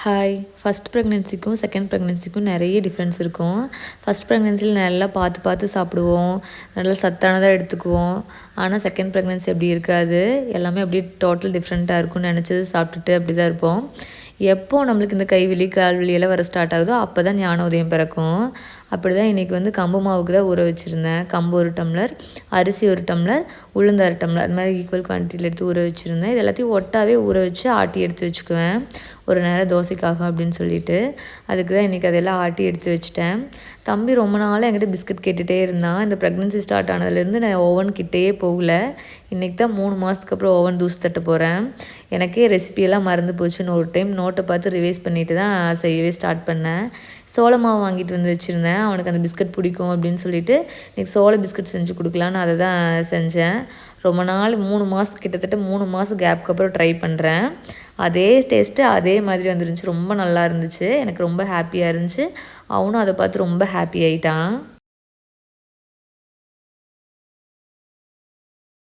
Hi. First ப்ரெக்னென்சிக்கும் second ப்ரெக்னென்சிக்கும் நிறைய difference இருக்கும். First ப்ரெக்னென்சியில் நல்லா பார்த்து பார்த்து சாப்பிடுவோம், நல்லா சத்தானதாக எடுத்துக்குவோம். ஆனால் செகண்ட் ப்ரெக்னென்சி அப்படி இருக்காது. எல்லாமே அப்படியே டோட்டல் டிஃப்ரெண்ட்டாக இருக்கும்னு நினச்சது சாப்பிட்டுட்டு அப்படி தான் இருப்போம். எப்போ நம்மளுக்கு இந்த கைவலி கால்வலி எல்லாம் வர ஸ்டார்ட் ஆகுதோ அப்போ தான் ஞானோதயம் பிறக்கும். அப்படி தான் இன்றைக்கி வந்து கம்பு மாவுக்கு தான் ஊற வச்சுருந்தேன். கம்பு 1 டம்ளர், அரிசி 1 டம்ளர், உளுந்து 1/2 டம்ளர், அது மாதிரி ஈக்குவல் குவான்டிட்டியில் எடுத்து ஊற வச்சுருந்தேன். இது எல்லாத்தையும் ஒட்டாவே ஊற வச்சு ஆட்டி எடுத்து வச்சுக்குவேன், ஒரு நேரம் தோசைக்காகும் அப்படின்னு சொல்லிட்டு. அதுக்கு தான் இன்றைக்கி அதெல்லாம் ஆட்டி எடுத்து வச்சுட்டேன். தம்பி ரொம்ப நாளாக என்கிட்ட பிஸ்கட் கேட்டுகிட்டே இருந்தான். இந்த ப்ரெக்னென்சி ஸ்டார்ட் ஆனதுலேருந்து நான் ஓவன் கிட்டேயே போகல. இன்றைக்கி தான் 3 மாதத்துக்கு அப்புறம் ஓவன் தூசு தட்ட போகிறேன். எனக்கே ரெசிபியெல்லாம் மறந்து போச்சுன்னு ஒரு டைம் நோட்டை பார்த்து ரிவைஸ் பண்ணிவிட்டு தான் செய்யவே ஸ்டார்ட் பண்ணேன். சோள மாவு வாங்கிட்டு வந்து வச்சுருந்தேன். அவனுக்கு அந்த பிஸ்கட் பிடிக்கும் அப்படின்னு சொல்லிட்டு இன்றைக்கி சோள பிஸ்கட் செஞ்சு கொடுக்கலான்னு அதை தான் செஞ்சேன். ரொம்ப நாள் 3 மாதம் கிட்டத்தட்ட 3 மாதம் கேப்புக்கு அப்புறம் ட்ரை பண்ணுறேன். அதே டேஸ்ட்டு அதே மாதிரி வந்துருந்துச்சு. ரொம்ப நல்லா இருந்துச்சு. எனக்கு ரொம்ப ஹாப்பியாக இருந்துச்சு. அவனும் அதை பார்த்து ரொம்ப ஹாப்பி ஆகிட்டான்.